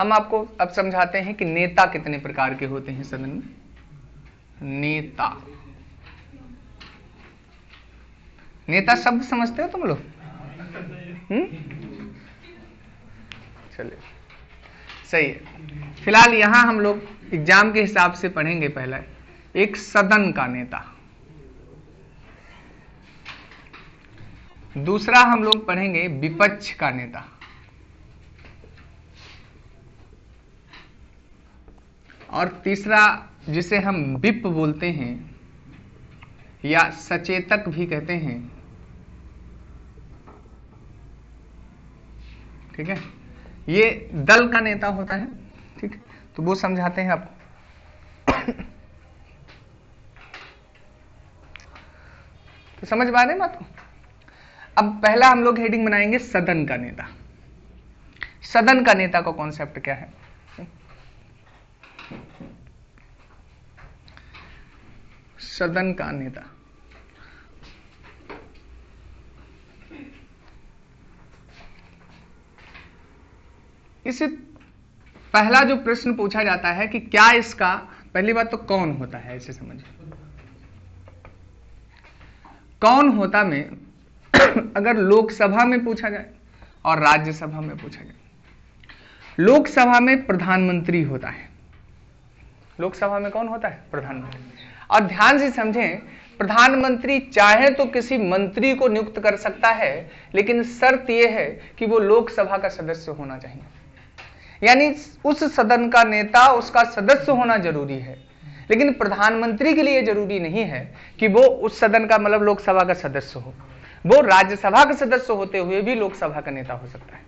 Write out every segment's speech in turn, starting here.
हम आपको अब समझाते हैं कि नेता कितने प्रकार के होते हैं सदन में। नेता, नेता शब्द समझते हो तुम लोग? चलिए सही है। फिलहाल यहां हम लोग एग्जाम के हिसाब से पढ़ेंगे पहला एक सदन का नेता, दूसरा हम लोग पढ़ेंगे विपक्ष का नेता, और तीसरा जिसे हम विप बोलते हैं या सचेतक भी कहते हैं, ठीक है, ये दल का नेता होता है। ठीक है, तो वो समझाते हैं आपको। तो समझ पा रहे हैं बात को? अब पहला हम लोग हेडिंग बनाएंगे सदन का नेता। सदन का नेता का कॉन्सेप्ट क्या है? सदन का नेता, इसे पहला जो प्रश्न पूछा जाता है कि क्या इसका, पहली बात तो कौन होता है इसे समझिए। कौन होता में अगर लोकसभा में पूछा जाए और राज्यसभा में पूछा जाए, लोकसभा में प्रधानमंत्री होता है। लोकसभा में कौन होता है? प्रधानमंत्री। और ध्यान से समझें, प्रधानमंत्री चाहे तो किसी मंत्री को नियुक्त कर सकता है, लेकिन शर्त यह है कि वो लोकसभा का सदस्य होना चाहिए, यानी उस सदन का नेता उसका सदस्य होना जरूरी है। लेकिन प्रधानमंत्री के लिए जरूरी नहीं है कि वो उस सदन का, मतलब लोकसभा का सदस्य हो। वो राज्यसभा का सदस्य होते हुए भी लोकसभा का नेता हो सकता है।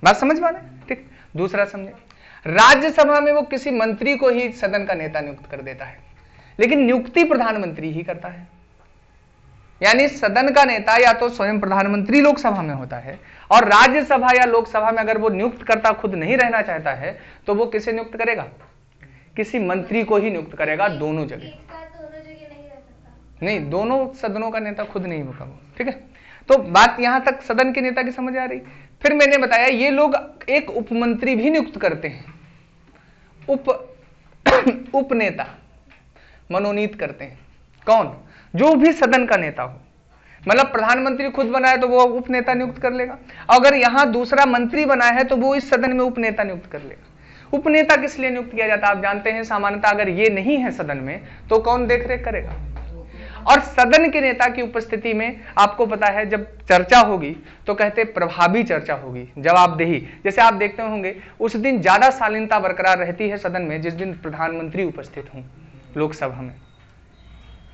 बात समझ पा रहे हैं? ठीक। दूसरा समझे, राज्यसभा में वो किसी मंत्री को ही सदन का नेता नियुक्त कर देता है, लेकिन नियुक्ति प्रधानमंत्री ही करता है। यानी सदन का नेता या तो स्वयं प्रधानमंत्री लोकसभा में होता है, और राज्यसभा या लोकसभा में अगर वो नियुक्त करता खुद नहीं रहना चाहता है तो वो किसे नियुक्त करेगा? किसी मंत्री को ही नियुक्त करेगा। दोनों जगह नहीं, दोनों सदनों का नेता खुद नहीं होगा वो। ठीक है, तो बात यहां तक सदन के नेता की समझ आ रही। फिर मैंने बताया ये लोग एक उपमंत्री भी नियुक्त करते हैं, उपनेता मनोनीत करते हैं। कौन? जो भी सदन का नेता हो, मतलब प्रधानमंत्री खुद बनाए तो वो उपनेता नियुक्त कर लेगा, अगर यहां दूसरा मंत्री बनाया है तो वो इस सदन में उपनेता नियुक्त कर लेगा। उपनेता किस लिए नियुक्त किया जाता है आप जानते हैं? सामान्यतः अगर ये नहीं है सदन में तो कौन देखरेख करेगा? और सदन के नेता की उपस्थिति में आपको पता है जब चर्चा होगी तो कहते प्रभावी चर्चा होगी, जवाबदेही। जैसे आप देखते होंगे उस दिन ज्यादा शालीनता बरकरार रहती है सदन में जिस दिन प्रधानमंत्री उपस्थित हों लोकसभा में।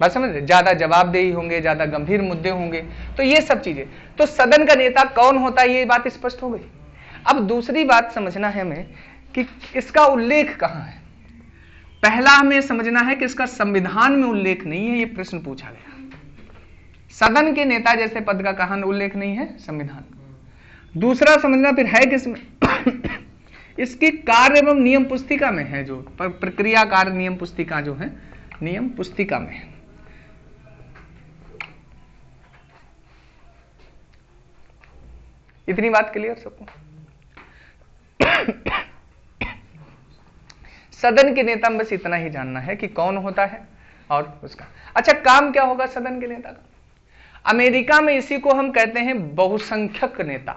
बात समझ रहे? ज्यादा जवाबदेही होंगे, ज्यादा गंभीर मुद्दे होंगे, तो ये सब चीजें। तो सदन का नेता कौन होता है ये बात स्पष्ट हो गई। अब दूसरी बात समझना है हमें कि इसका उल्लेख कहां है। पहला हमें समझना है कि इसका संविधान में उल्लेख नहीं है, ये प्रश्न पूछा गया। सदन के नेता जैसे पद का कहां उल्लेख नहीं है? संविधान। दूसरा समझना फिर है किसमें? इसकी कार्य एवं नियम पुस्तिका में है, जो प्रक्रिया कार्य नियम पुस्तिका जो है नियम पुस्तिका में है। इतनी बात क्लियर सबको? सदन के नेता में बस इतना ही जानना है कि कौन होता है और उसका। अच्छा, काम क्या होगा सदन के नेता का? अमेरिका में इसी को हम कहते हैं बहुसंख्यक नेता,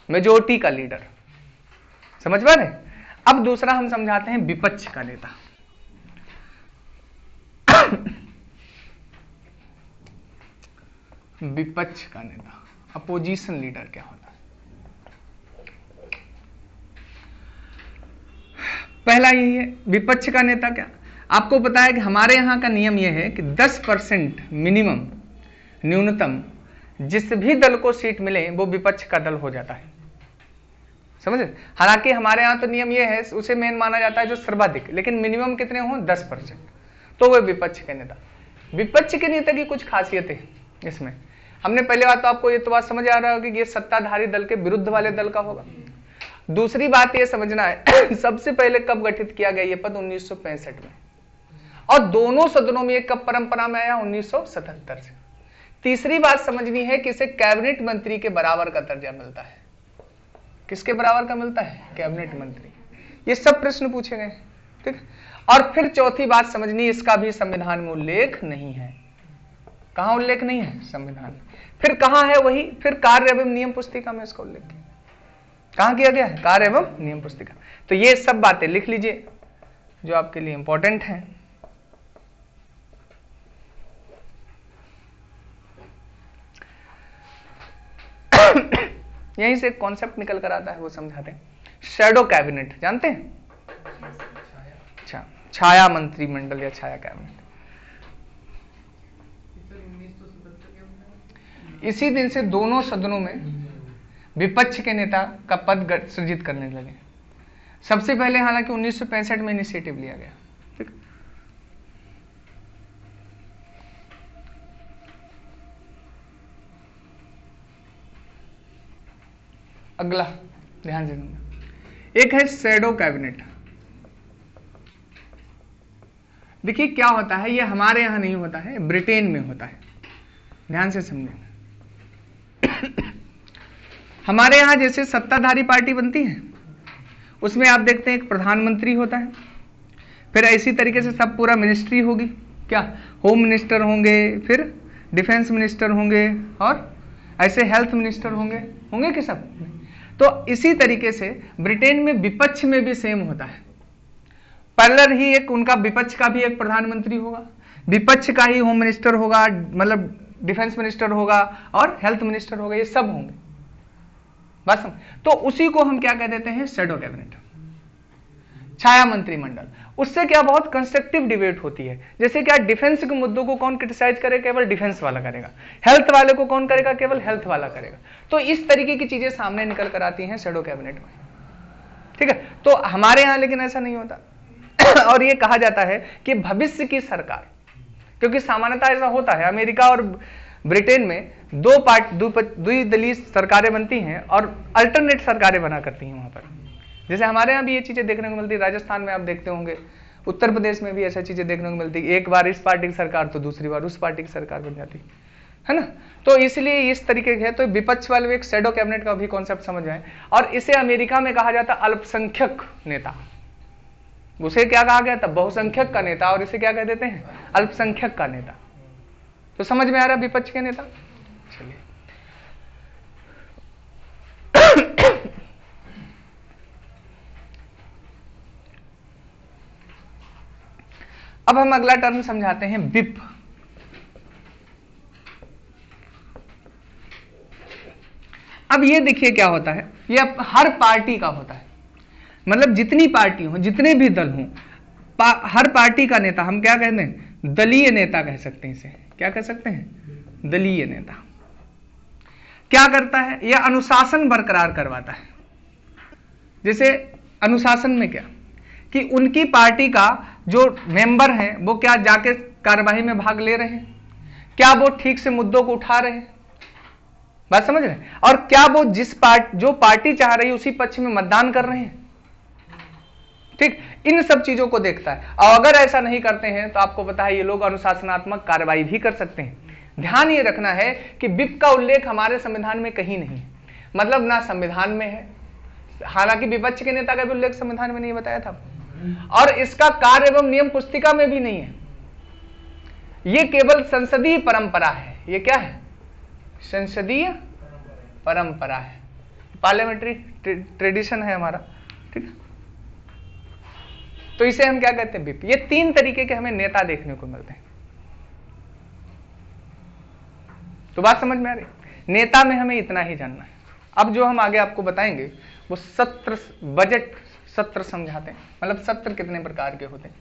मेजोरिटी का लीडर। समझ पा रहे? अब दूसरा हम समझाते हैं विपक्ष का नेता। विपक्ष का नेता, अपोजिशन लीडर क्या होता है? पहला यही है, विपक्ष का नेता क्या? आपको पता है कि हमारे यहां का नियम यह है कि 10% मिनिमम, न्यूनतम जिस भी दल को सीट मिले वो विपक्ष का दल हो जाता है। समझे? हालांकि हमारे यहां तो नियम यह है, उसे मेन माना जाता है जो सर्वाधिक, लेकिन मिनिमम कितने हो? 10%, तो वह विपक्ष के नेता। विपक्ष के नेता की कुछ खासियतें इसमें हमने पहले बात तो आपको ये तो बात समझ आ रहा होगी कि ये सत्ताधारी दल के विरुद्ध वाले दल का होगा। दूसरी बात ये समझना है सबसे पहले कब गठित किया गया ये पद? 1965 में, और दोनों सदनों में ये कब परंपरा में आया? 1977 से। तीसरी बात समझनी है कि इसे कैबिनेट मंत्री के बराबर का दर्जा मिलता है। किसके बराबर का मिलता है? कैबिनेट मंत्री। ये सब प्रश्न पूछे गए, ठीक। और फिर चौथी बात समझनी, इसका भी संविधान में उल्लेख नहीं है। कहां उल्लेख नहीं है? संविधान में। फिर कहां है? वही फिर कार्य एवं नियम पुस्तिका में इसका उल्लेख किया। कहां किया गया है? कार्य एवं नियम पुस्तिका। तो ये सब बातें लिख लीजिए जो आपके लिए इंपॉर्टेंट हैं। यहीं से एक कॉन्सेप्ट निकल कर आता है, वो समझाते हैं। शैडो कैबिनेट जानते हैं? अच्छा, छाया मंत्रिमंडल या छाया कैबिनेट। इसी दिन से दोनों सदनों में विपक्ष के नेता का पद सृजित करने लगे। सबसे पहले हालांकि 1965 में इनिशिएटिव लिया गया, ठीक। अगला ध्यान से सुनना, एक है शैडो कैबिनेट। देखिए क्या होता है, ये हमारे यहां नहीं होता है, ब्रिटेन में होता है। ध्यान से समझें। हमारे यहां जैसे सत्ताधारी पार्टी बनती है, उसमें आप देखते हैं एक प्रधानमंत्री होता है, फिर इसी तरीके से सब पूरा मिनिस्ट्री होगी, क्या होम मिनिस्टर होंगे, फिर डिफेंस मिनिस्टर होंगे, और ऐसे हेल्थ मिनिस्टर होंगे कि सब। तो इसी तरीके से ब्रिटेन में विपक्ष में भी सेम होता है। पैरेलल ही एक उनका विपक्ष का भी एक प्रधानमंत्री होगा, विपक्ष का ही होम मिनिस्टर होगा, मतलब डिफेंस मिनिस्टर होगा, और हेल्थ मिनिस्टर होगा, ये सब होंगे। बात समझ? तो उसी को हम क्या कह देते हैं? शैडो कैबिनेट, छाया मंत्रिमंडल। उससे क्या बहुत कंस्ट्रक्टिव डिबेट होती है। जैसे क्या डिफेंस के मुद्दों को कौन क्रिटिसाइज करेगा? केवल डिफेंस वाला करेगा। हेल्थ वाले को कौन करेगा? केवल हेल्थ वाला करेगा। तो इस तरीके की चीजें सामने निकल कर आती हैं शैडो कैबिनेट में, ठीक है। तो हमारे यहां लेकिन ऐसा नहीं होता। और ये कहा जाता है कि भविष्य की सरकार, क्योंकि सामान्यतः ऐसा होता है अमेरिका और ब्रिटेन में द्विदलीय सरकारें बनती हैं और अल्टरनेट सरकारें बना करती हैं वहां पर। जैसे हमारे यहाँ भी ये चीजें देखने को मिलती है, राजस्थान में आप देखते होंगे, उत्तर प्रदेश में भी ऐसा चीजें देखने को मिलती है। एक बार इस पार्टी की सरकार तो दूसरी बार उस पार्टी की सरकार बन जाती है ना। तो इसलिए इस तरीके के है। तो विपक्ष वाले एक शैडो कैबिनेट का भी कॉन्सेप्ट समझ जाए। और इसे अमेरिका में कहा जाता अल्पसंख्यक नेता। उसे क्या कहा गया था? बहुसंख्यक का नेता। और इसे क्या कह देते हैं? अल्पसंख्यक का नेता। तो समझ में आ रहा है विपक्ष के नेता? चलिए अब हम अगला टर्म समझाते हैं, विप। अब ये देखिए क्या होता है, ये हर पार्टी का होता है। मतलब जितनी पार्टी हो, जितने भी दल हों, हर पार्टी का नेता हम क्या कहते हैं? दलीय नेता कह सकते हैं इसे। क्या कह सकते हैं? दलीय नेता। क्या करता है? यह अनुशासन बरकरार करवाता है। जैसे अनुशासन में क्या कि उनकी पार्टी का जो मेंबर हैं वो क्या जाके कार्यवाही में भाग ले रहे हैं, क्या वो ठीक से मुद्दों को उठा रहे हैं, बात समझ रहे हैं, और क्या वो जो पार्टी चाह रही है उसी पक्ष में मतदान कर रहे हैं, ठीक। इन सब चीजों को देखता है। और अगर ऐसा नहीं करते हैं तो आपको पता है ये लोग अनुशासनात्मक कार्रवाई भी कर सकते हैं। ध्यान ये रखना है कि विप का उल्लेख हमारे संविधान में कहीं नहीं है, मतलब ना संविधान में है, हालांकि विपक्ष के नेता का भी उल्लेख संविधान में नहीं बताया था, और इसका कार्य एवं नियम पुस्तिका में भी नहीं है। ये केवल संसदीय परंपरा है। ये क्या है? संसदीय परंपरा है, पार्लियामेंट्री ट्रेडिशन है हमारा, ठीक। तो इसे हम क्या कहते हैं? विप। ये तीन तरीके के हमें नेता देखने को मिलते हैं। तो बात समझ में आ रही? नेता में हमें इतना ही जानना है। अब जो हम आगे आपको बताएंगे वो सत्र, बजट सत्र समझाते हैं, मतलब सत्र कितने प्रकार के होते हैं।